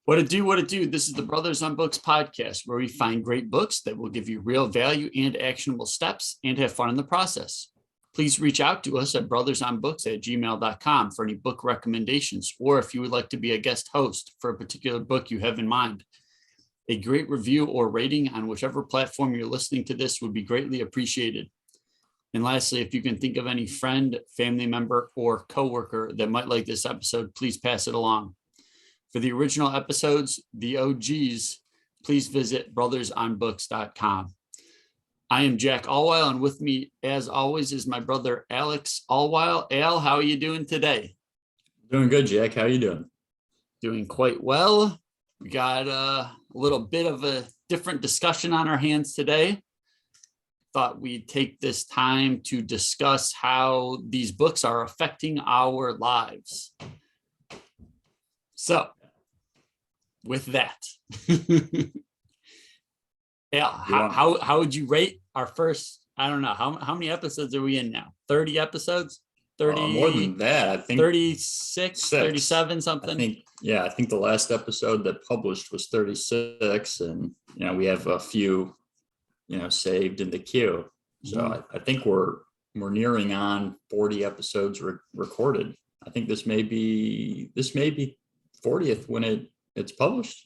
What it do, what it do. This is the Brothers on Books podcast, where we find great books that will give you real value and actionable steps and have fun in the process. Please reach out to us at brothersonbooks@gmail.com for any book recommendations, or if you would like to be a guest host for a particular book you have in mind. A great review or rating on whichever platform you're listening to this would be greatly appreciated. And lastly, if you can think of any friend, family member, or coworker that might like this episode, please pass it along. For the original episodes, the OGs, please visit brothersonbooks.com. I am Jack Allweil, and with me, as always, is my brother Alex Allweil. Al, how are you doing today? Doing good, Jack. How are you doing? Doing quite well. We got a little bit of a different discussion on our hands today. Thought we'd take this time to discuss how these books are affecting our lives. So, with that, yeah, how would you rate our first? I don't know how many episodes are we in now? 30 episodes? 30 more than that. I think 36, 37 something. I think the last episode that published was 36, and we have a few saved in the queue. So I think we're nearing on 40 episodes recorded. I think this may be 40th when it's published.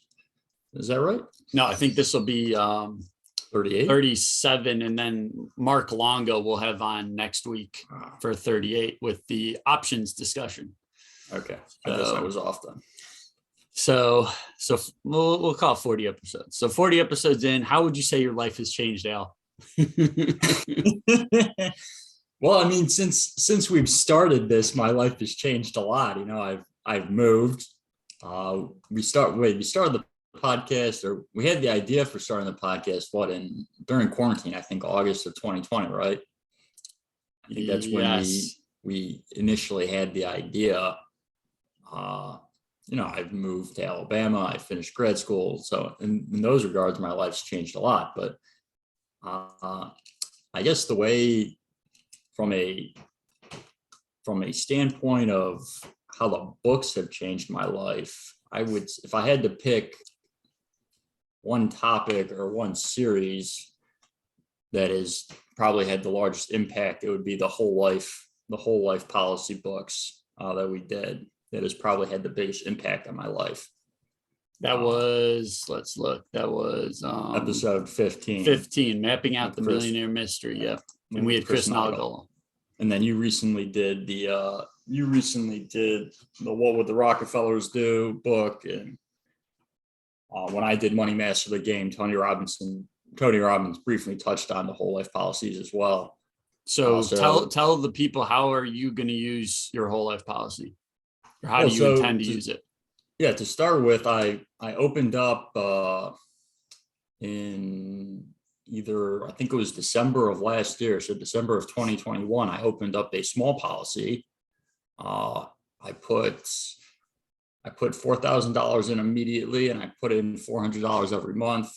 Is that right? No, I think this will be 38, 37, and then Mark Longo will have on next week for 38 with the options discussion. Okay, I guess I was off then. So we'll call it 40 episodes. So 40 episodes in, how would you say your life has changed, Al? Well, I mean, since we've started this, my life has changed a lot. I've moved. We started the podcast, or we had the idea for starting the podcast during quarantine, I think August of 2020, right? I think that's when we initially had the idea. I've moved to Alabama, I finished grad school, so in those regards my life's changed a lot. But I guess the way from a standpoint of how the books have changed my life, if I had to pick one topic or one series that has probably had the largest impact, it would be the whole life policy books that we did. That has probably had the biggest impact on my life. That was, let's look, that was episode 15. 15, mapping out the millionaire mystery. Yep. And we had Chris Nalgola. And then you recently did the What Would the Rockefellers Do book. And when I did Money Master the Game, Tony Robbins briefly touched on the whole life policies as well. So tell the people, how are you going to use your whole life policy? Or how do you intend to use it? Yeah, to start with, I opened up in I think it was December of last year. So December of 2021, I opened up a small policy. I put $4,000 in immediately, and I put in $400 every month.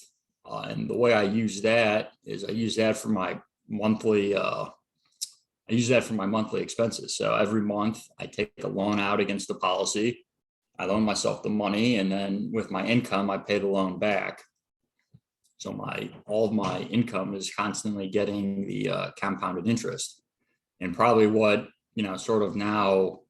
And the way I use that is I use that for my monthly expenses. So every month I take a loan out against the policy. I loan myself the money, and then with my income, I pay the loan back. So all of my income is constantly getting the compounded interest. And probably what, sort of now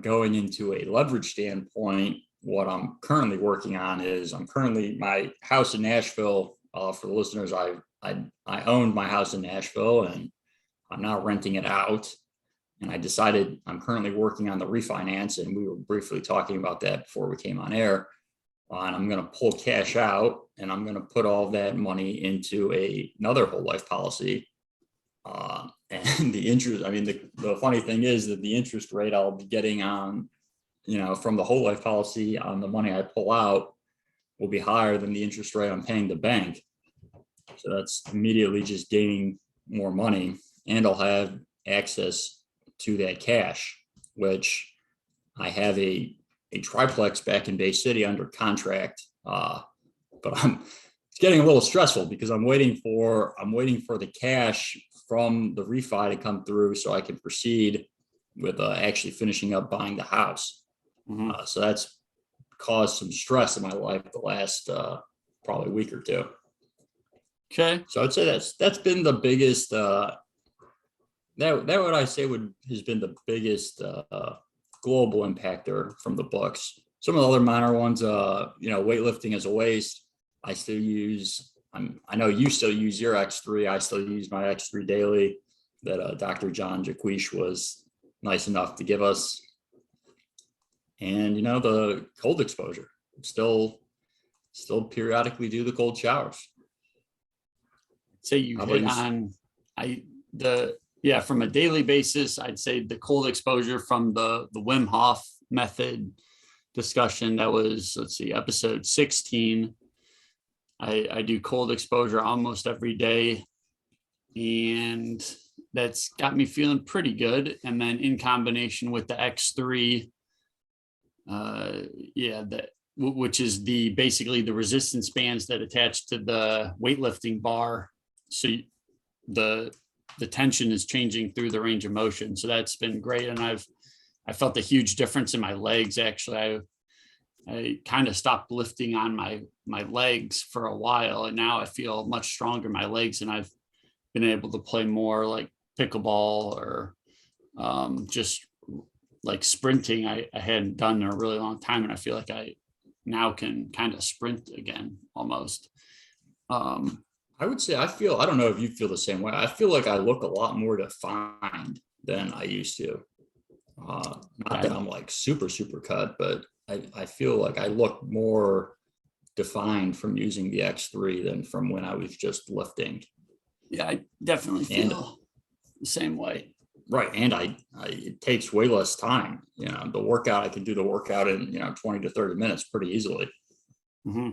going into a leverage standpoint, what I'm currently working on is my house in Nashville. For the listeners, I owned my house in Nashville, and I'm now renting it out. And I decided I'm currently working on the refinance, and we were briefly talking about that before we came on air. And I'm going to pull cash out, and I'm going to put all that money into another whole life policy. And the interest, the funny thing is that the interest rate I'll be getting on, from the whole life policy on the money I pull out will be higher than the interest rate I'm paying the bank. So that's immediately just gaining more money, and I'll have access to that cash, which I have a triplex back in Bay City under contract. But it's getting a little stressful because I'm waiting for the cash from the refi to come through so I can proceed with actually finishing up buying the house. So that's caused some stress in my life the last probably week or two. Okay. So I'd say that's been the biggest. That what I say has been the biggest global impactor from the books. Some of the other minor ones, weightlifting as a waste. I still use. I know you still use your X3. I still use my X3 daily that Dr. John Jaquish was nice enough to give us. And the cold exposure. Still periodically do the cold showers. Say you hit on from a daily basis, I'd say the cold exposure from the Wim Hof method discussion. That was, episode 16. I do cold exposure almost every day, and that's got me feeling pretty good. And then in combination with the X3, which is basically the resistance bands that attach to the weightlifting bar. So the tension is changing through the range of motion. So that's been great. And I felt a huge difference in my legs. Actually, I kind of stopped lifting on my legs for a while, and now I feel much stronger in my legs, and I've been able to play more like pickleball or just like sprinting. I hadn't done in a really long time, and I feel like I now can kind of sprint again almost. I would say I don't know if you feel the same way. I feel like I look a lot more defined than I used to. Not that I'm like super cut, but I feel like I look more defined from using the X3 than from when I was just lifting. Yeah, I definitely feel the same way. Right. And it takes way less time. The workout, I can do the workout in, 20 to 30 minutes pretty easily. Mm-hmm.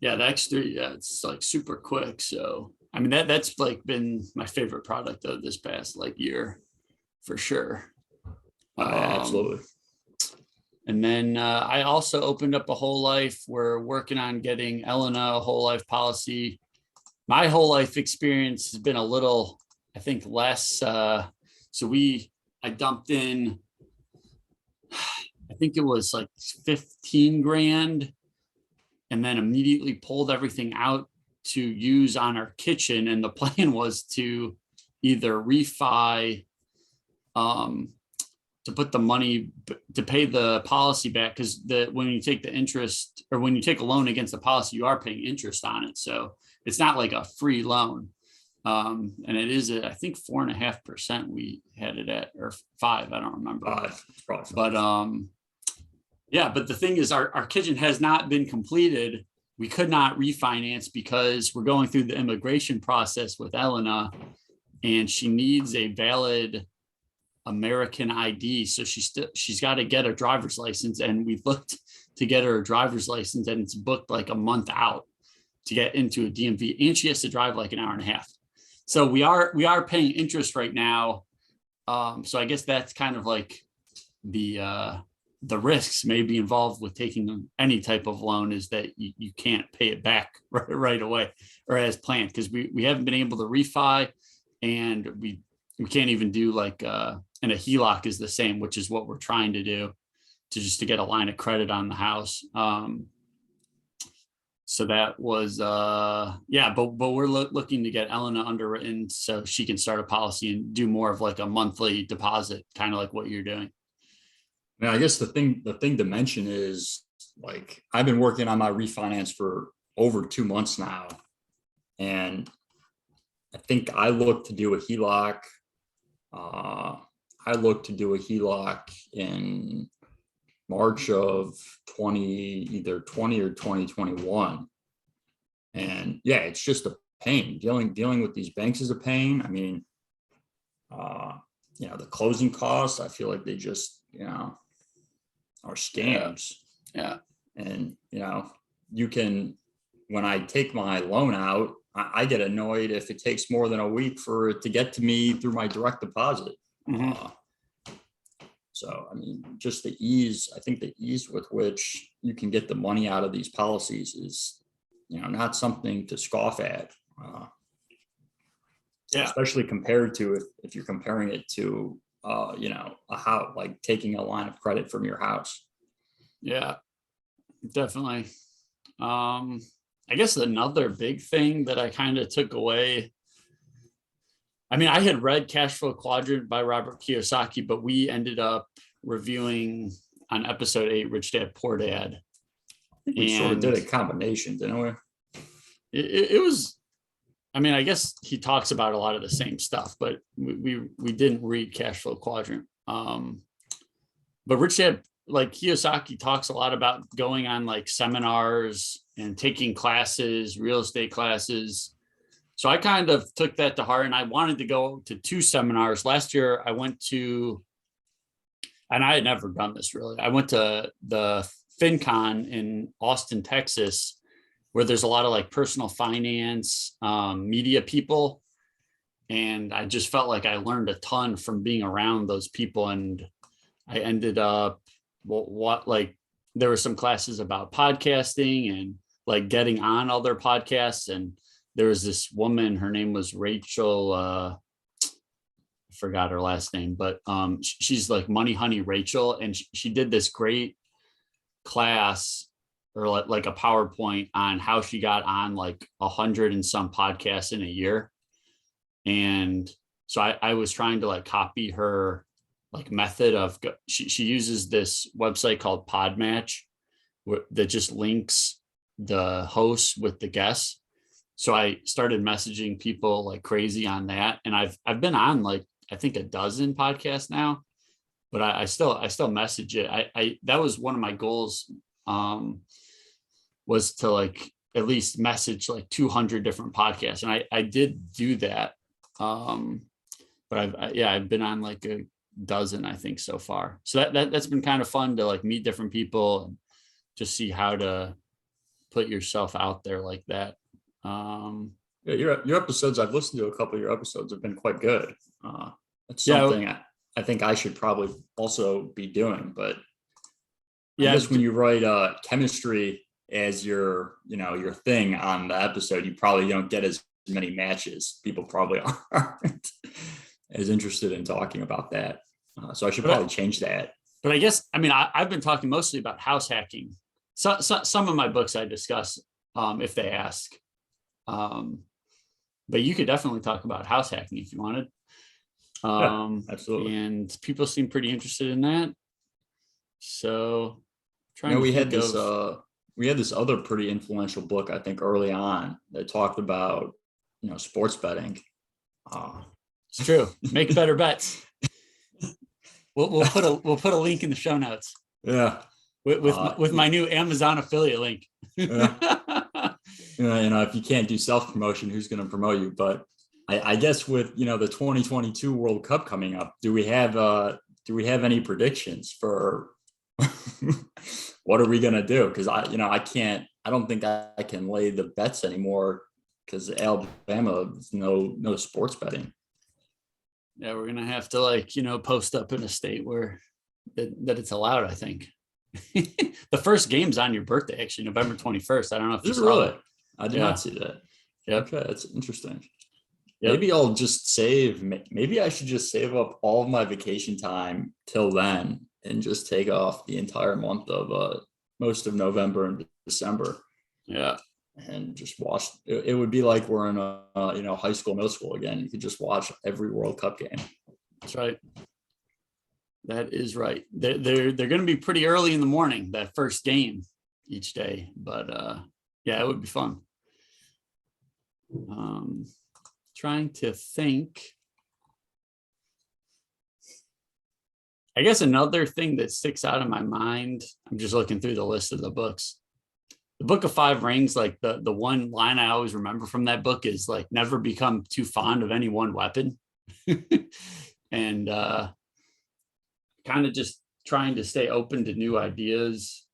Yeah, the X3, it's like super quick. So, I mean, that's like been my favorite product of this past year for sure. Absolutely. And then I also opened up a whole life. We're working on getting Elena a whole life policy. My whole life experience has been a little, I think, less. I dumped in, I think it was like 15 grand, and then immediately pulled everything out to use on our kitchen. And the plan was to either refi, to put the money to pay the policy back, because when you take the interest, or when you take a loan against the policy, you are paying interest on it. So it's not like a free loan. And it is, I think 4.5% we had it at, or 5, I don't remember. 5, probably 5. But but the thing is, our kitchen has not been completed. We could not refinance because we're going through the immigration process with Elena, and she needs a valid American ID. So she's got to get a driver's license, and we looked to get her a driver's license, and it's booked like a month out to get into a DMV, and she has to drive like an hour and a half. So we are paying interest right now. So I guess that's kind of like the risks may be involved with taking any type of loan, is that you can't pay it back right away or as planned, because we haven't been able to refi, and we can't even do and a HELOC is the same, which is what we're trying to do to get a line of credit on the house. So that was, but we're looking to get Elena underwritten so she can start a policy and do more of like a monthly deposit, kind of like what you're doing. Now, I guess the thing to mention is, like, I've been working on my refinance for over 2 months now, and I think I look to do a HELOC. I look to do a HELOC in March of either 20 or 2021. And yeah, it's just a pain. Dealing with these banks is a pain. I mean, the closing costs, I feel like they just, are scams. Yeah. And, when I take my loan out, I get annoyed if it takes more than a week for it to get to me through my direct deposit. Mm-hmm. So, I mean, just the ease with which you can get the money out of these policies is, not something to scoff at. Especially compared to if you're comparing it to, a house, like taking a line of credit from your house. Yeah, definitely. I guess another big thing that I kind of took away. I mean, I had read Cash Flow Quadrant by Robert Kiyosaki, but we ended up reviewing on episode 8, Rich Dad Poor Dad. I think we sort of And did a combination, didn't we? it was, I mean, I guess he talks about a lot of the same stuff, but we didn't read Cash Flow Quadrant. But Rich Dad, like Kiyosaki talks a lot about going on like seminars and taking classes, real estate classes. So I kind of took that to heart, and I wanted to go to 2 seminars. Last year I went to, and I had never done this really. I went to the FinCon in Austin, Texas, where there's a lot of like personal finance, media people. And I just felt like I learned a ton from being around those people. And I ended up, like, there were some classes about podcasting and like getting on other podcasts. And there was this woman, her name was Rachel, I forgot her last name, but she's like Money Honey Rachel. And she did this great class, or like a PowerPoint on how she got on like 100 and some podcasts in a year. And so I was trying to like copy her like method of, she uses this website called Podmatch that just links the hosts with the guests. So I started messaging people like crazy on that. And I've been on like, I think a dozen podcasts now, but I still message it. I that was one of my goals, was to like at least message like 200 different podcasts. And I did do that. But I've been on like a dozen, I think, so far. So that's been kind of fun to like meet different people and just see how to put yourself out there like that. Yeah, your episodes, I've listened to a couple of your episodes, have been quite good. That's Yeah. something I think I should probably also be doing. But Yeah, I guess when you write chemistry as your thing on the episode, you probably don't get as many matches. People probably aren't as interested in talking about that. So I should probably change that. But I guess, I mean, I've been talking mostly about house hacking. So some of my books I discuss, if they ask. But you could definitely talk about house hacking if you wanted. Yeah, absolutely. And people seem pretty interested in that. So we had this other pretty influential book, I think, early on that talked about sports betting. It's true. Make better bets. We'll put a link in the show notes. Yeah. With my new Amazon affiliate link. Yeah. If you can't do self-promotion, who's going to promote you? But I guess with the 2022 World Cup coming up, do we have any predictions for what are we going to do? Because I don't think I can lay the bets anymore because Alabama is no sports betting. Yeah, we're gonna have to post up in a state where that it's allowed, I think. The first game's on your birthday, actually, November 21st. I don't know if this you is really. it. I did not see that. Yep. Okay, that's interesting. Yep. Maybe I'll just save. Maybe I should just save up all of my vacation time till then and just take off the entire month of most of November and December. Yeah. And just watch. It would be like we're in a high school, middle school again. You could just watch every World Cup game. That's right. That is right. They're going to be pretty early in the morning, that first game each day. But yeah, it would be fun. Trying to think. I guess another thing that sticks out in my mind, I'm just looking through the list of the books. The Book of Five Rings, like the one line I always remember from that book is like, never become too fond of any one weapon. And kind of just trying to stay open to new ideas.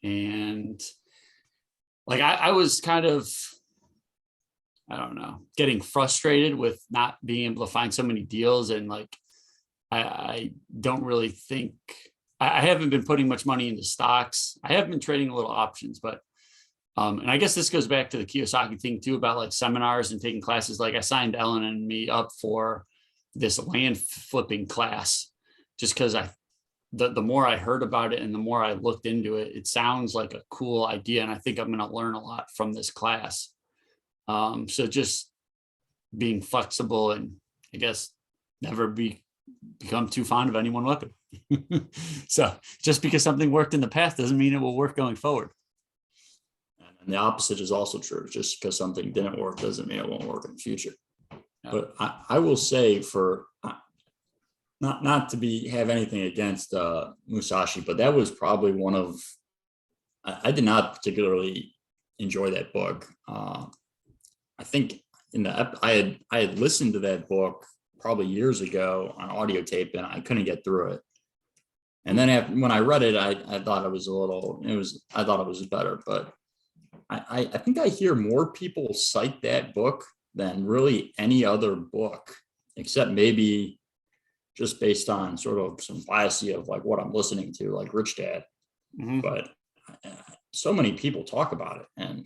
And like, I was kind of, I don't know, getting frustrated with not being able to find so many deals. And like, I don't really think, I haven't been putting much money into stocks. I have been trading a little options, but, and I guess this goes back to the Kiyosaki thing too, about like seminars and taking classes. Like I signed Ellen and me up for this land flipping class just because the more I heard about it and the more I looked into it, it sounds like a cool idea. And I think I'm going to learn a lot from this class. So just being flexible and I guess never become too fond of any one weapon. So just because something worked in the past doesn't mean it will work going forward. And the opposite is also true. Just because something didn't work doesn't mean it won't work in the future. Yeah. But I will say, for not to have anything against Musashi, but that was probably one of, I did not particularly enjoy that book. I think I had listened to that book probably years ago on audio tape, and I couldn't get through it. And then when I read it, I thought it was I thought it was better. But I think I hear more people cite that book than really any other book, except maybe just based on sort of some bias of like what I'm listening to, like Rich Dad. Mm-hmm. But so many people talk about it, and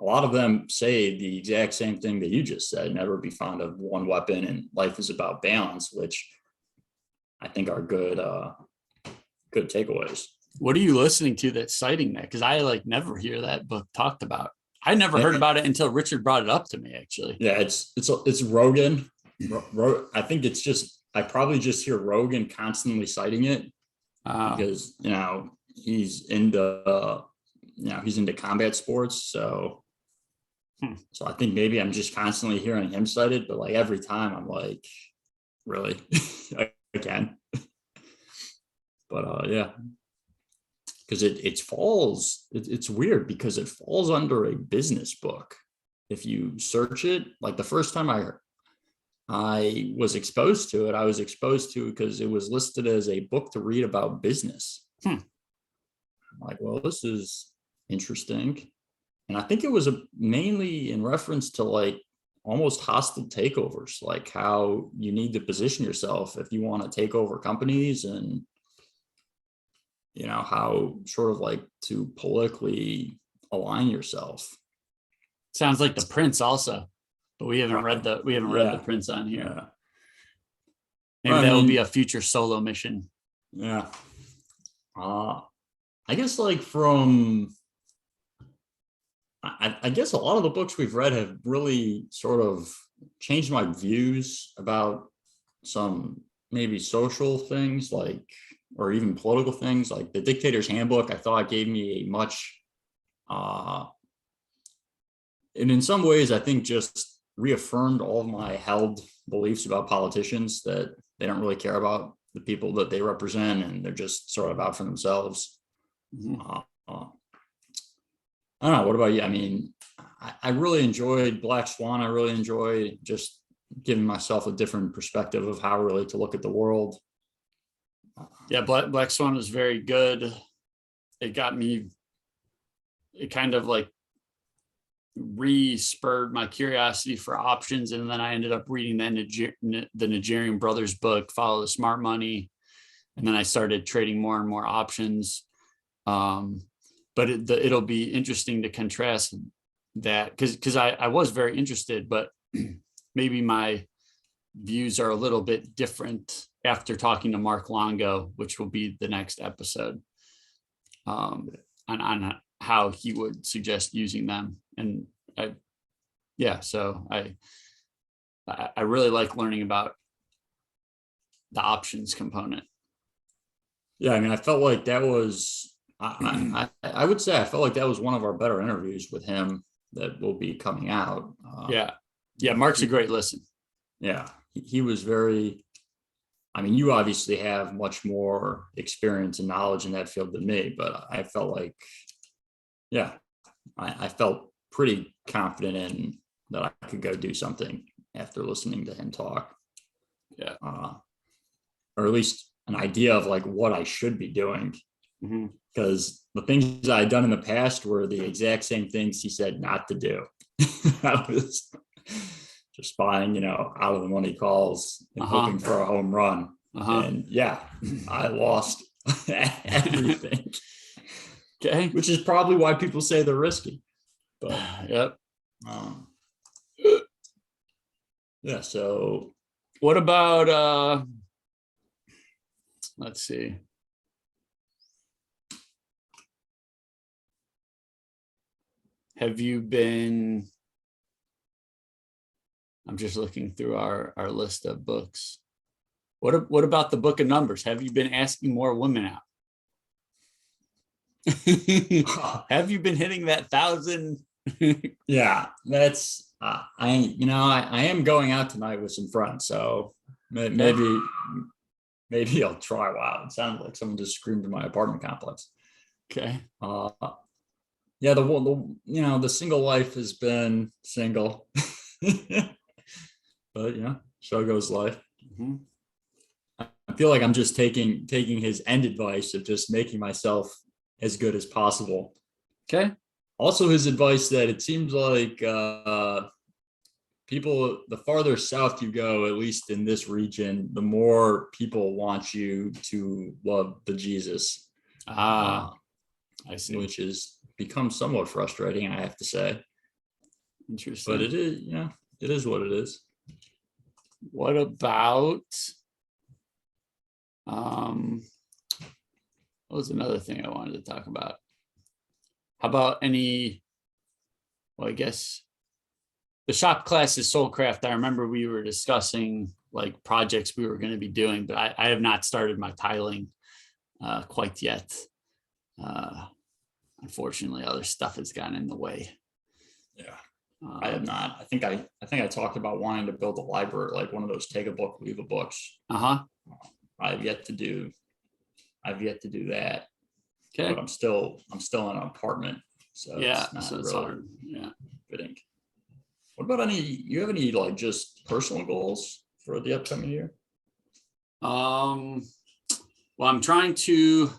a lot of them say the exact same thing that you just said: never be fond of one weapon, and life is about balance, which I think are good takeaways. What are you listening to that's citing that? Because I never hear that book talked about. I never heard about it until Richard brought it up to me, actually. Yeah, it's Rogan. I think it's just, I probably just hear Rogan constantly citing it because, he's into combat sports. So I think maybe I'm just constantly hearing him cited, but like every time I'm like, really? Again? But yeah. Because it's weird because it falls under a business book. If you search it, like the first time I was exposed to it, I was exposed to it because it was listed as a book to read about business. I'm like, well, this is interesting. And I think it was mainly in reference to like almost hostile takeovers, like how you need to position yourself if you want to take over companies, and how sort of like to politically align yourself. Sounds like The Prince also, but we haven't read The Prince on here. Yeah. Maybe that will be a future solo mission. Yeah. I guess like I guess a lot of the books we've read have really sort of changed my views about some maybe social things, like, or even political things. Like The Dictator's Handbook, I thought gave me a much, and in some ways, I think just reaffirmed all of my held beliefs about politicians, that they don't really care about the people that they represent, and they're just sort of out for themselves. Mm-hmm. I don't know. What about you? I mean, I really enjoyed Black Swan. I really enjoy just giving myself a different perspective of how really to look at the world. Yeah, Black Swan was very good. It kind of like re-spurred my curiosity for options. And then I ended up reading the Nigerian Brothers book, Follow the Smart Money. And then I started trading more and more options. But it'll be interesting to contrast that because I was very interested, but maybe my views are a little bit different after talking to Mark Longo, which will be the next episode, on how he would suggest using them. And so I really like learning about the options component. Yeah, I mean, I felt like that was, I would say I felt like that was one of our better interviews with him that will be coming out. Yeah, Mark's a great listen. Yeah, he was very, I mean, you obviously have much more experience and knowledge in that field than me, but I felt like, I felt pretty confident in that I could go do something after listening to him talk. Yeah. Or at least an idea of like what I should be doing. Because the things I had done in the past were the exact same things he said not to do. I was just buying, out of the money calls and hoping for a home run. And I lost everything. Okay. Which is probably why people say they're risky. But yep. So what about let's see. have you been, I'm just looking through our list of books. What about the book of Numbers? Have you been asking more women out? Have you been hitting that 1,000? Yeah, that's I am going out tonight with some friends, so maybe I'll try. Wow, it sounded like someone just screamed in my apartment complex. Okay. Yeah, the single life has been single, but so goes life. Mhm. I feel like I'm just taking his end advice of just making myself as good as possible. Okay. Also, his advice that it seems like people, the farther south you go, at least in this region, the more people want you to love the Jesus. I see. Which has become somewhat frustrating, I have to say. Interesting. But it is what it is. What about what was another thing I wanted to talk about? How about well, I guess the shop class is Soulcraft. I remember we were discussing like projects we were going to be doing, but I have not started my tiling quite yet. Unfortunately, other stuff has gotten in the way. Yeah, I have not. I think I talked about wanting to build a library, like one of those take a book, leave a books. I've yet to do that. Okay. But I'm still in an apartment, so Yeah, it's not so it's really hard. Yeah. fitting. What about you have any like just personal goals for the upcoming year? Well, I'm trying to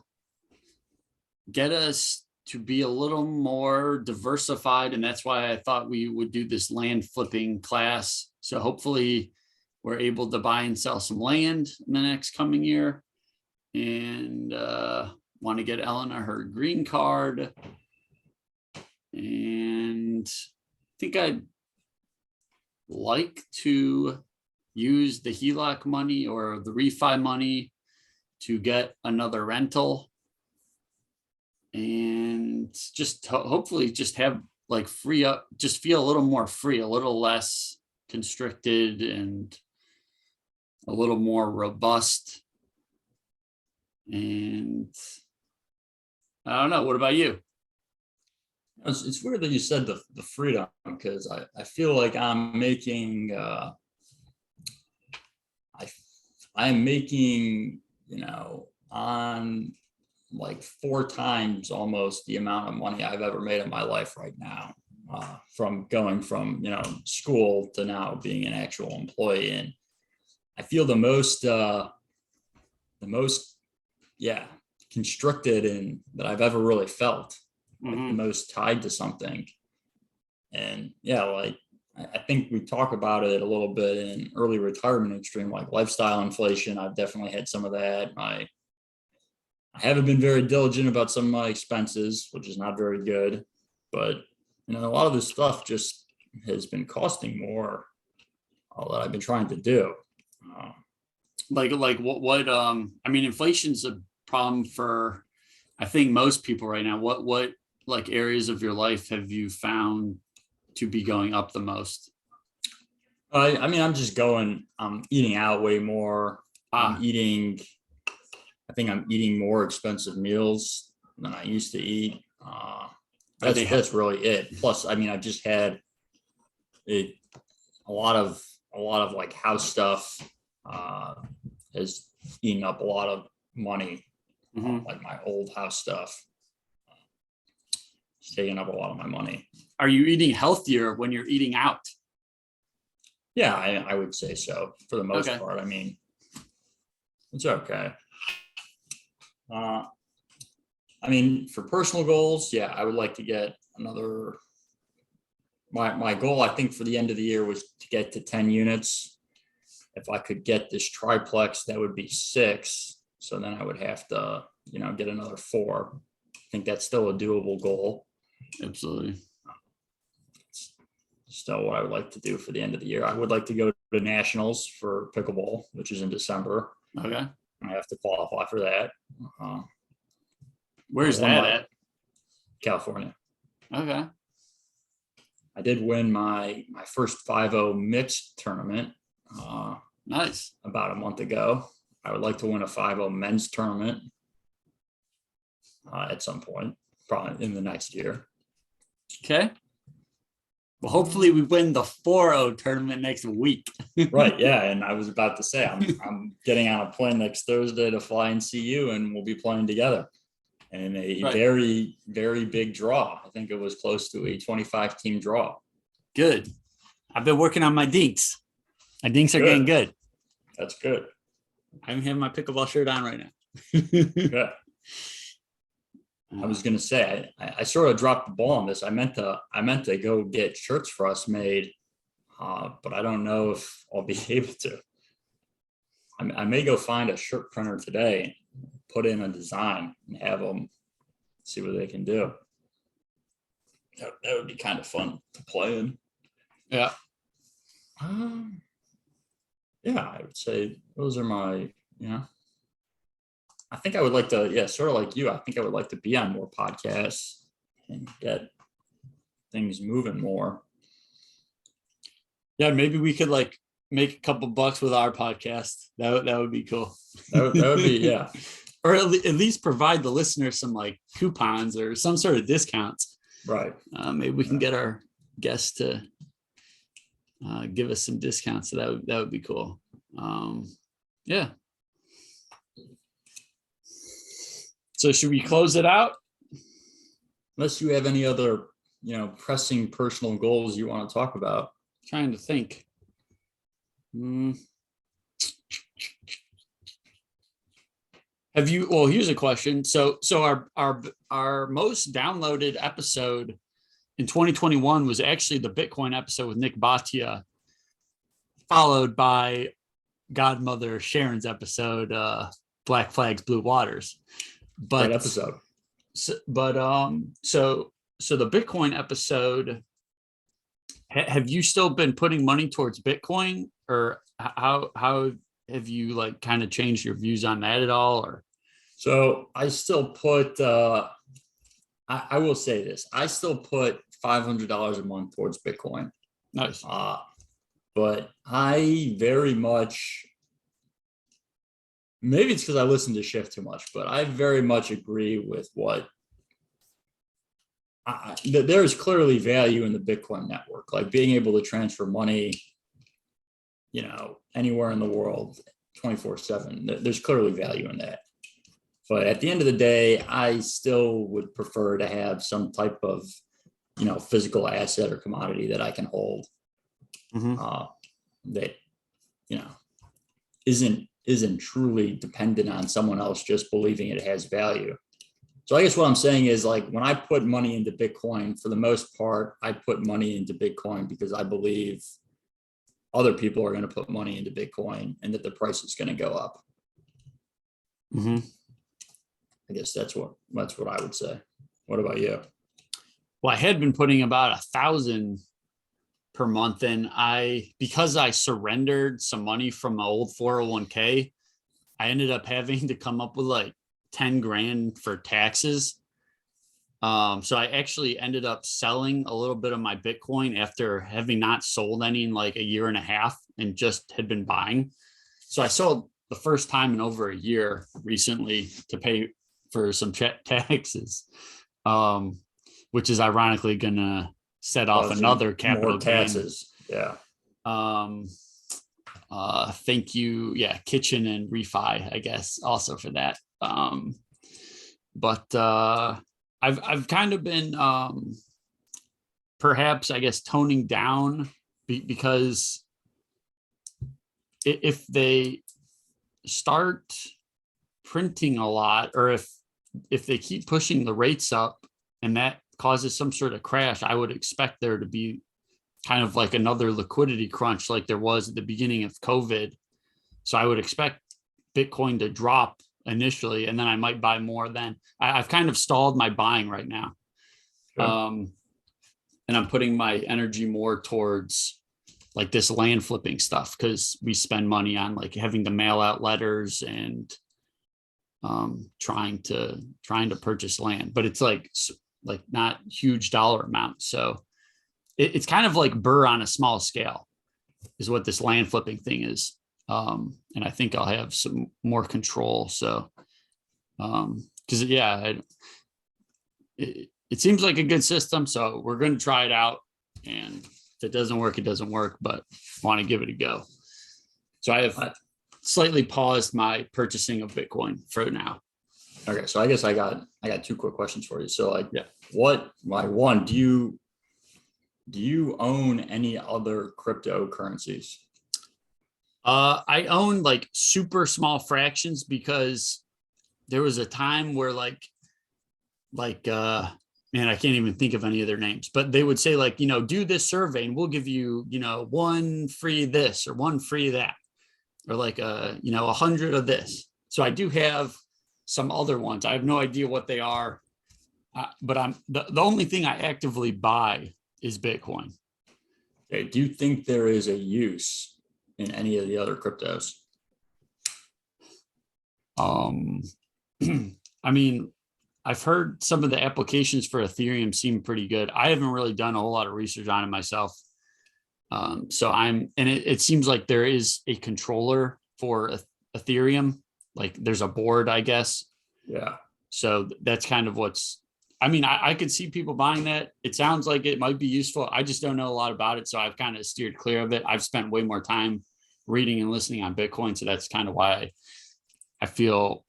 get us to be a little more diversified, and that's why I thought we would do this land flipping class. So hopefully we're able to buy and sell some land in the next coming year, and want to get Eleanor her green card, and I think I'd like to use the HELOC money or the refi money to get another rental, and just hopefully just have like free up, just feel a little more free, a little less constricted, and a little more robust. And I don't know, what about you? It's weird that you said the freedom, because I feel like I'm making I'm making on like 4 times almost the amount of money I've ever made in my life right now, from going from school to now being an actual employee. And I feel the most constricted and that I've ever really felt, like the most tied to something. And like I think we talk about it a little bit in early retirement extreme, like lifestyle inflation. I've definitely had some of that. I haven't been very diligent about some of my expenses, which is not very good. But a lot of this stuff just has been costing more that I've been trying to do. Like what I mean, inflation's a problem for I think most people right now. What like areas of your life have you found to be going up the most? I mean, I'm eating out way more. I think I'm eating more expensive meals than I used to eat. That's really it. Plus, I mean, I've just had a lot of like house stuff has eaten up a lot of money. Like my old house stuff, it's taking up a lot of my money. Are you eating healthier when you're eating out? Yeah, I would say so for the most part. I mean, it's okay. I mean, for personal goals, yeah, I would like to get another. My goal, I think, for the end of the year was to get to 10 units. If I could get this triplex, that would be 6. So then I would have to, get another 4. I think that's still a doable goal. Absolutely. Still what I would like to do for the end of the year. I would like to go to nationals for pickleball, which is in December. Okay. I have to qualify for that. Where's that at? California. Okay. I did win my first 5-0 mixed tournament Nice. about a month ago. I would like to win a 5-0 men's tournament at some point, probably in the next year. Okay. Well, hopefully we win the 4-0 tournament next week. Right. Yeah. And I was about to say, I'm getting on a plane next Thursday to fly and see you, and we'll be playing together in a Right. very, very big draw. I think it was close to a 25 team draw. Good. I've been working on my dinks. My dinks are getting good. That's good. I'm having my pickleball shirt on right now. Good. I was going to say, I sort of dropped the ball on this. I meant to go get shirts for us made, but I don't know if I'll be able to. I may go find a shirt printer today, put in a design, and have them see what they can do. That would be kind of fun to play in. Yeah. Yeah, I would say those are my, I think I would like to, sort of like you, I think I would like to be on more podcasts and get things moving more. Yeah, maybe we could like make a couple bucks with our podcast. That would be cool. That would be, yeah. Or at least provide the listeners some like coupons or some sort of discounts. Right. Maybe we can get our guests to give us some discounts. So that would be cool. Yeah. So should we close it out? Unless you have any other, pressing personal goals you want to talk about. Trying to think. Have you? Well, here's a question. So our most downloaded episode in 2021 was actually the Bitcoin episode with Nick Bhatia, followed by Godmother Sharon's episode, Black Flags, Blue Waters. But great episode. So the Bitcoin episode, have you still been putting money towards Bitcoin, or how have you like kind of changed your views on that at all? Or so I still put I will say this, I still put $500 a month towards Bitcoin. Nice. But I very much, maybe it's because I listen to Shift too much, but I very much agree with what there is clearly value in the Bitcoin network, like being able to transfer money, anywhere in the world 24/7. There's clearly value in that. But at the end of the day, I still would prefer to have some type of, physical asset or commodity that I can hold. That, isn't truly dependent on someone else just believing it has value. So I guess what I'm saying is, like, when I put money into Bitcoin, for the most part, I put money into Bitcoin because I believe other people are going to put money into Bitcoin and that the price is going to go up. I guess that's what I would say. What about you? Well, I had been putting about 1,000 per month, and because I surrendered some money from my old 401k, I ended up having to come up with like 10 grand for taxes. So I actually ended up selling a little bit of my Bitcoin after having not sold any in like a year and a half and just had been buying. So I sold the first time in over a year recently to pay for some taxes, which is ironically gonna set off another capital taxes. Gain. Yeah. Thank you. Yeah, kitchen and refi, I guess, also for that. But I've kind of been perhaps, I guess, toning down because if they start printing a lot, or if they keep pushing the rates up and that causes some sort of crash, I would expect there to be kind of like another liquidity crunch like there was at the beginning of COVID. So I would expect Bitcoin to drop initially, and then I might buy more then. I've kind of stalled my buying right now. Sure. And I'm putting my energy more towards like this land flipping stuff, because we spend money on like having to mail out letters and trying to purchase land, but it's like not huge dollar amounts. So it's kind of like Burr on a small scale is what this land flipping thing is. And I think I'll have some more control. So, because it seems like a good system. So we're going to try it out. And if it doesn't work, it doesn't work, but I want to give it a go. So I have slightly paused my purchasing of Bitcoin for now. Okay, so I guess I got two quick questions for you. So like, Yeah. one, do you own any other cryptocurrencies? I own like super small fractions because there was a time where man, I can't even think of any of their names, but they would say like, do this survey and we'll give you, one free this or one free that, or like, 100 of this. So I do have some other ones. I have no idea what they are, but I'm the only thing I actively buy is Bitcoin. Okay, do you think there is a use in any of the other cryptos? I mean, I've heard some of the applications for Ethereum seem pretty good. I haven't really done a whole lot of research on it myself. And it seems like there is a controller for Ethereum. Like there's a board, I guess. Yeah. So that's kind of I could see people buying that. It sounds like it might be useful. I just don't know a lot about it. So I've kind of steered clear of it. I've spent way more time reading and listening on Bitcoin. So that's kind of why I feel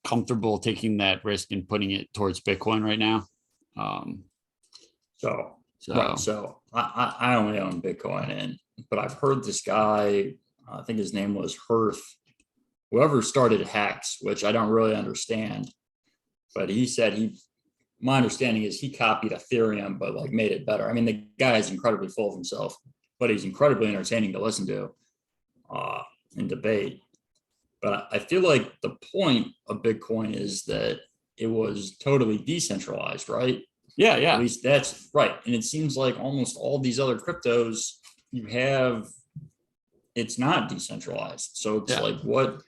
comfortable taking that risk and putting it towards Bitcoin right now. So I only own Bitcoin, but I've heard this guy, I think his name was Hearth, whoever started Hex, which I don't really understand, but he said my understanding is he copied Ethereum, but like made it better. I mean, the guy is incredibly full of himself, but he's incredibly entertaining to listen to and debate. But I feel like the point of Bitcoin is that it was totally decentralized, right? Yeah. At least that's right. And it seems like almost all these other cryptos it's not decentralized. So it's like what?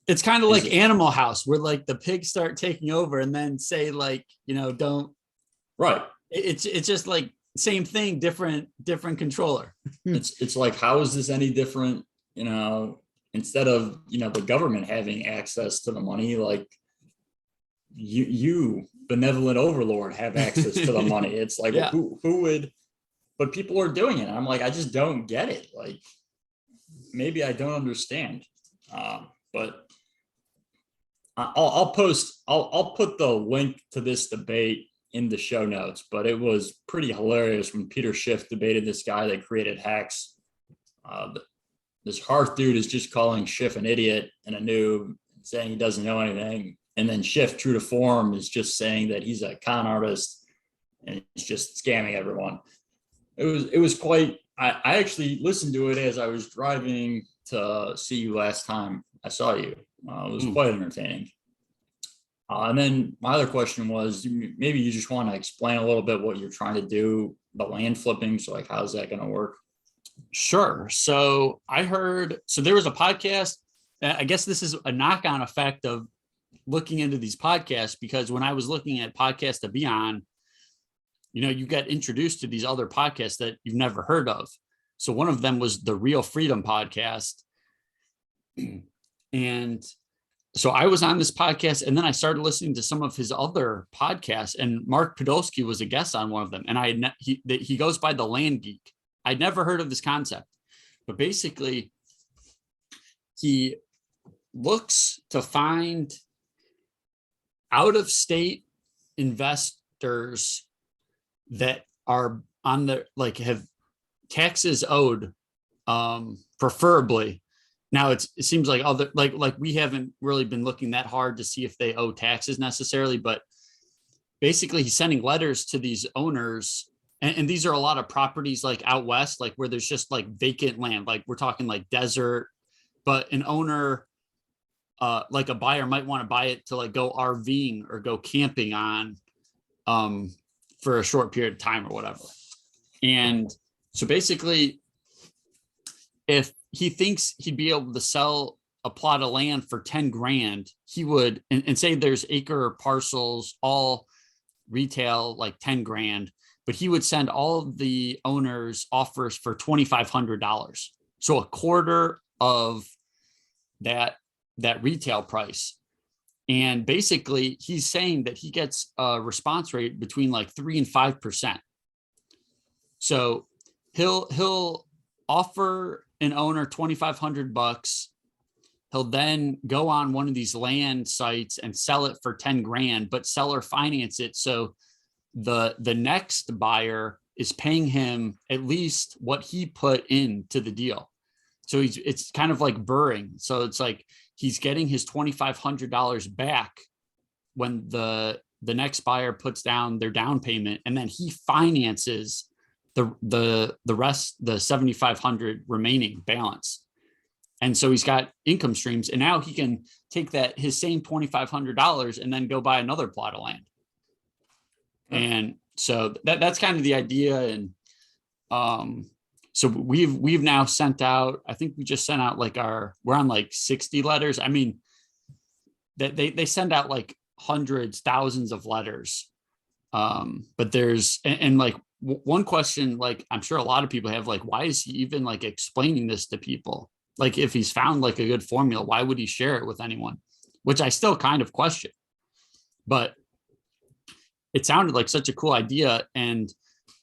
It's kind of like Animal House, where like the pigs start taking over and then say like, don't. Right. It's just like same thing, different controller. It's like, how is this any different? Instead of, the government having access to the money, like you benevolent overlord have access to the money. It's like, who would, but people are doing it. I'm like, I just don't get it. Like, maybe I don't understand. But I'll put the link to this debate in the show notes, but it was pretty hilarious when Peter Schiff debated this guy that created Hex. This Hearth dude is just calling Schiff an idiot and a noob, saying he doesn't know anything. And then Schiff, true to form, is just saying that he's a con artist and he's just scamming everyone. It was quite, I actually listened to it as I was driving to see you last time I saw you. It was quite entertaining. And then my other question was, maybe you just want to explain a little bit what you're trying to do, the land flipping. So like, how's that going to work? Sure. So there was a podcast. I guess this is a knock-on effect of looking into these podcasts, because when I was looking at podcasts to be on, you get introduced to these other podcasts that you've never heard of. So one of them was the Real Freedom podcast. And so I was on this podcast, and then I started listening to some of his other podcasts, and Mark Podolsky was a guest on one of them. And he goes by the Land Geek. I'd never heard of this concept, but basically he looks to find out-of-state investors that are on the, like, have taxes owed, preferably. Now it seems like other, like we haven't really been looking that hard to see if they owe taxes necessarily, but basically he's sending letters to these owners. And these are a lot of properties like out west, like where there's just like vacant land, like we're talking like desert, but an owner, like a buyer might want to buy it to like go RVing or go camping on, for a short period of time or whatever. And so basically, if he thinks he'd be able to sell a plot of land for 10 grand, he would, and say there's acre parcels, all retail, like 10 grand. but he would send all of the owners offers for $2,500. So a quarter of that retail price. And basically he's saying that he gets a response rate between like 3 and 5%. So he'll offer an owner $2,500. He'll then go on one of these land sites and sell it for 10 grand, but seller finance it. So the next buyer is paying him at least what he put into the deal. So it's kind of like burring. So it's like he's getting his $2,500 back when the next buyer puts down their down payment, and then he finances the rest, the 7,500 remaining balance. And so he's got income streams, and now he can take his same $2,500 and then go buy another plot of land. And so that's kind of the idea. And so we've now sent out, I think we just sent out like we're on like 60 letters. I mean, they send out like hundreds, thousands of letters. But there's, and like one question, like I'm sure a lot of people have, like, why is he even like explaining this to people? Like if he's found like a good formula, why would he share it with anyone? Which I still kind of question, but it sounded like such a cool idea. And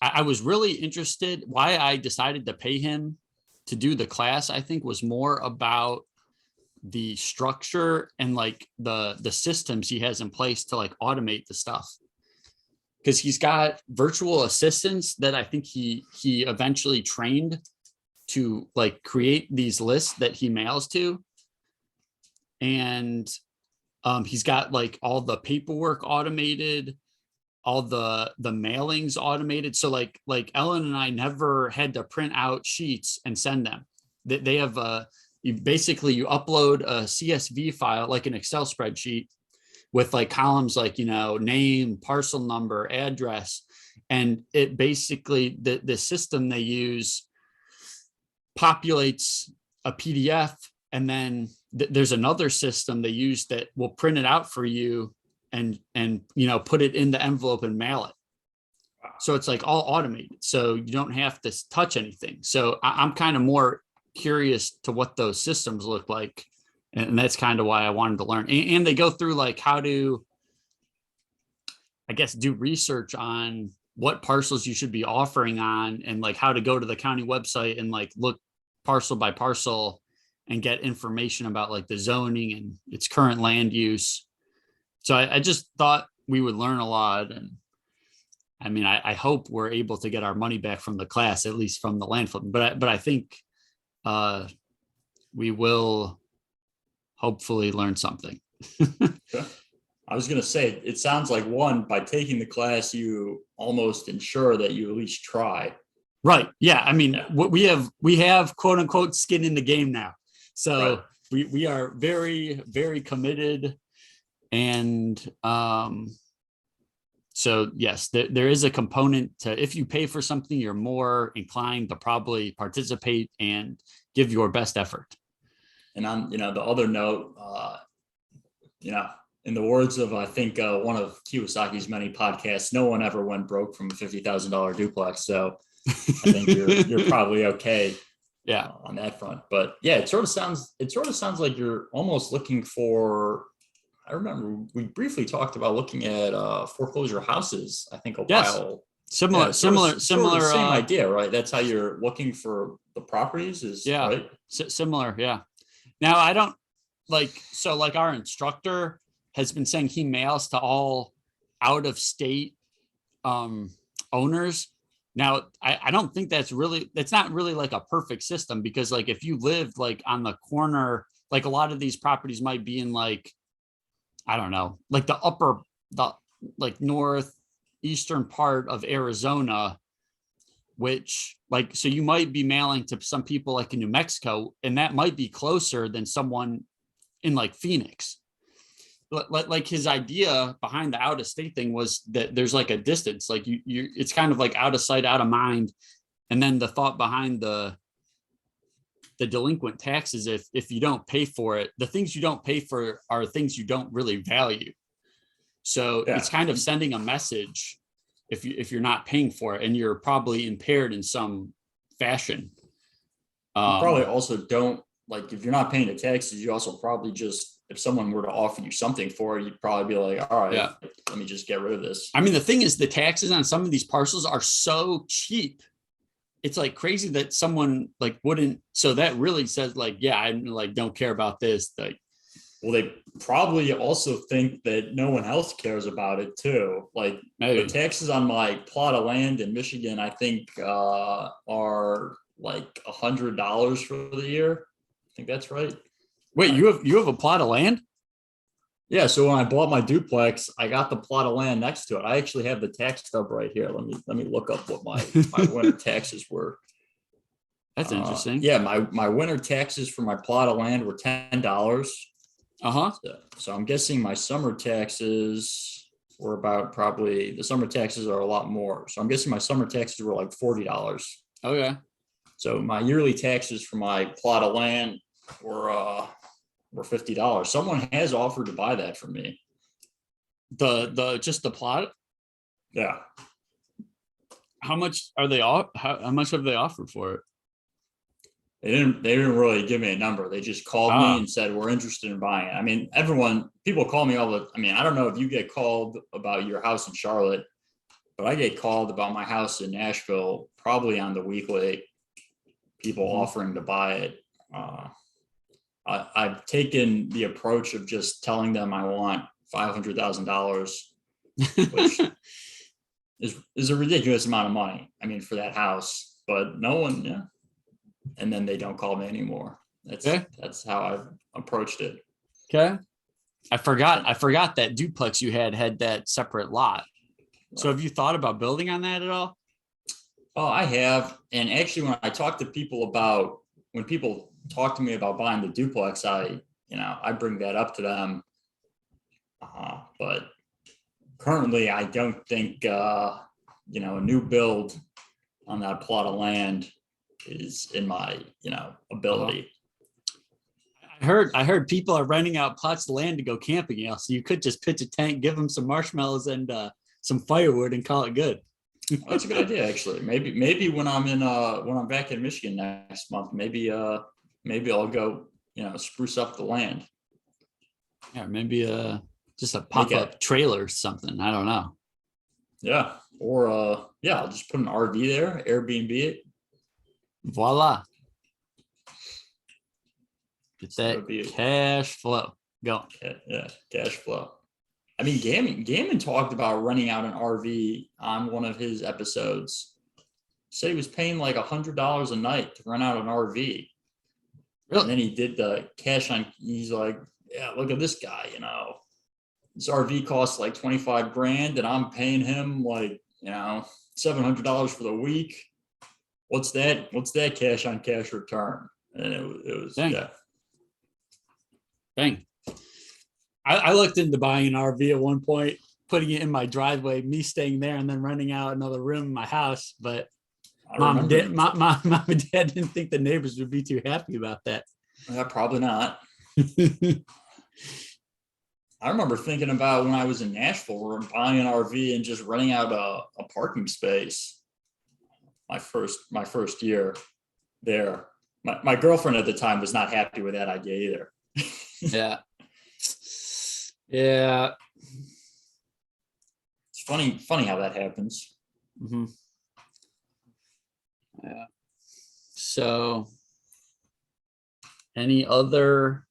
I was really interested. Why I decided to pay him to do the class, I think, was more about the structure and like the systems he has in place to like automate the stuff. Because he's got virtual assistants that I think he eventually trained to like create these lists that he mails to. And he's got like all the paperwork automated, all the mailings automated. So like Ellen and I never had to print out sheets and send them. They have you upload a CSV file, like an Excel spreadsheet, with like columns like, name, parcel number, address. And it basically, the system they use populates a PDF. And then there's another system they use that will print it out for you and put it in the envelope and mail it. So it's like all automated. So you don't have to touch anything. So I'm kind of more curious to what those systems look like. And that's kind of why I wanted to learn. And they go through like how to, I guess, do research on what parcels you should be offering on, and like how to go to the county website and like look parcel by parcel and get information about like the zoning and its current land use. So I just thought we would learn a lot. And I mean, I hope we're able to get our money back from the class, at least from the land flipping. But I think we will hopefully learn something. I was going to say, it sounds like by taking the class, you almost ensure that you at least try. Right. Yeah. I mean, we have quote unquote skin in the game now. So right. we are very, very committed. And so yes, there is a component to, if you pay for something, you're more inclined to probably participate and give your best effort. And on, the other note, in the words of, I think, one of Kiyosaki's many podcasts, no one ever went broke from a $50,000 duplex. So I think you're probably okay. Yeah. On that front. But yeah, it sort of sounds like you're almost looking for, I remember we briefly talked about looking at foreclosure houses, I think while. Similar, same idea, right? That's how you're looking for the properties right? Similar. Yeah. Now I don't like our instructor has been saying he mails to all out of state owners. Now I don't think that's not really like a perfect system, because like if you lived like on the corner, like a lot of these properties might be in like, I don't know, like the northeastern part of Arizona, which like, so you might be mailing to some people like in New Mexico, and that might be closer than someone in like Phoenix. Like his idea behind the out of state thing was that there's like a distance, like you it's kind of like out of sight, out of mind. And then the thought behind the delinquent taxes, if you don't pay for it, the things you don't pay for are things you don't really value. So It's kind of sending a message if you're not paying for it, and you're probably impaired in some fashion. You probably also don't, like, if you're not paying the taxes, you also probably just, if someone were to offer you something for it, you'd probably be like, all right, Yeah. let me just get rid of this. I mean, the thing is, the taxes on some of these parcels are so cheap. It's like crazy that someone like wouldn't. So that really says like, yeah, I like don't care about this. Like, Well, they probably also think that no one else cares about it too. Like maybe. the taxes on my plot of land in Michigan, I think are like $100 for the year. I think that's right. Wait, you have a plot of land? Yeah. So when I bought my duplex, I got the plot of land next to it. I actually have the tax stub right here. Let me look up what my winter taxes were. That's interesting. Yeah, my winter taxes for my plot of land were $10. Uh-huh. So I'm guessing my summer taxes were about, probably the summer taxes are a lot more. So I'm guessing my summer taxes were like $40. Okay. So my yearly taxes for my plot of land were $50. Someone has offered to buy that from me. Just the plot. Yeah. How much are they off? How much have they offered for it? They didn't really give me a number. They just called me and said, we're interested in buying it. I mean, people call me I don't know if you get called about your house in Charlotte, but I get called about my house in Nashville probably on the weekly, people offering to buy it. I've taken the approach of just telling them I want $500,000, which is a ridiculous amount of money. I mean, for that house, but no one, yeah. And then they don't call me anymore. That's how I've approached it. Okay. I forgot that duplex you had that separate lot. So have you thought about building on that at all? Oh, I have. And actually, when people talk to me about buying the duplex, I bring that up to them. But currently I don't think, a new build on that plot of land is in my, ability. I heard people are renting out plots of land to go camping. So you could just pitch a tent, give them some marshmallows and some firewood, and call it good. Well, that's a good idea, actually. Maybe when I'm back in Michigan next month, maybe I'll go, spruce up the land. Yeah, maybe just a pop-up trailer or something. I don't know. Yeah. Or I'll just put an RV there, Airbnb it. Voila. Get that cash flow going. Yeah, cash flow. I mean, Gaiman talked about renting out an RV on one of his episodes. He said he was paying like $100 a night to rent out an RV. Really? And then he did the cash on. He's like, yeah, look at this guy. This RV costs like 25 grand, and I'm paying him like $700 for the week. What's that? What's that cash on cash return? And it was Dang. Yeah. Dang. I looked into buying an RV at one point, putting it in my driveway, me staying there, and then renting out another room in my house. But mom and dad didn't think the neighbors would be too happy about that. Yeah, probably not. I remember thinking about when I was in Nashville, we're buying an RV and just renting out a parking space. My first year there. My girlfriend at the time was not happy with that idea either. Yeah. Yeah. It's funny how that happens. Mm-hmm. Yeah. So, any other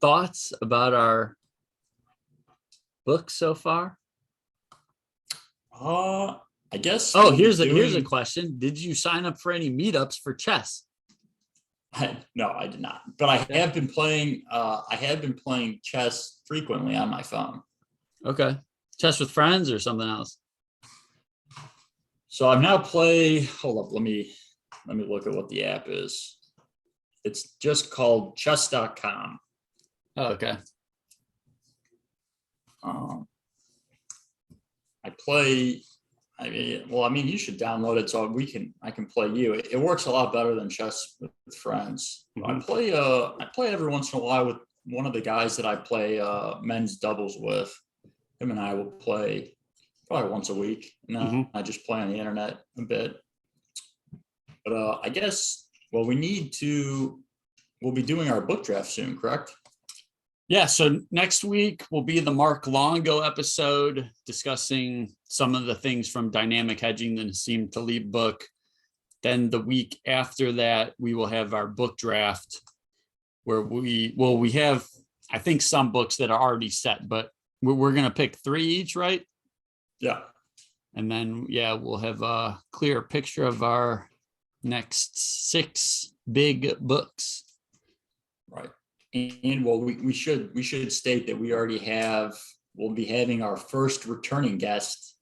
thoughts about our book so far? I guess. Oh, here's a question. Did you sign up for any meetups for chess? No, I did not. But I have been playing. I have been playing chess frequently on my phone. Okay, chess with friends or something else? So I've now played. Hold up, let me look at what the app is. It's just called chess.com. Oh, okay. I play. You should download it so I can play you. It works a lot better than chess with friends. Mm-hmm. I play every once in a while with one of the guys that I play men's doubles with. Him and I will play probably once a week. And I just play on the internet a bit. But I guess, well, we'll be doing our book draft soon, correct? Yeah, so next week will be the Mark Longo episode discussing some of the things from Dynamic Hedging, the Nassim Taleb book. Then the week after that, we will have our book draft where we have, I think, some books that are already set, but we're going to pick 3 each, right? Yeah. And then, we'll have a clear picture of our next 6 big books. Right. And well, we should state that we'll be having our first returning guest,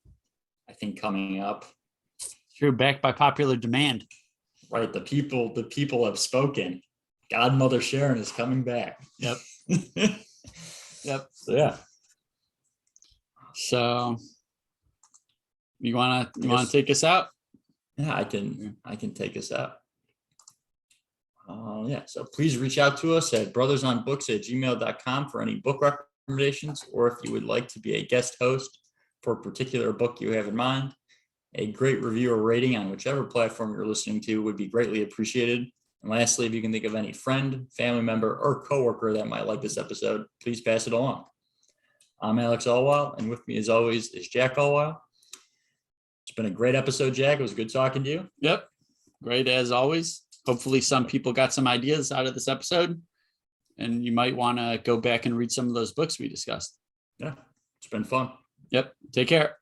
I think, coming up. True, back by popular demand. Right. The people have spoken. Godmother Sharon is coming back. Yep. Yep. So, yeah. So you wanna take us out? Yeah, I can take us out. So please reach out to us at brothersonbooks@gmail.com for any book recommendations, or if you would like to be a guest host for a particular book you have in mind. A great review or rating on whichever platform you're listening to would be greatly appreciated. And lastly, if you can think of any friend, family member, or coworker that might like this episode, please pass it along. I'm Alex Allwile, and with me as always is Jack Allwile. It's been a great episode, Jack. It was good talking to you. Yep. Great as always. Hopefully some people got some ideas out of this episode, and you might want to go back and read some of those books we discussed. Yeah, it's been fun. Yep. Take care.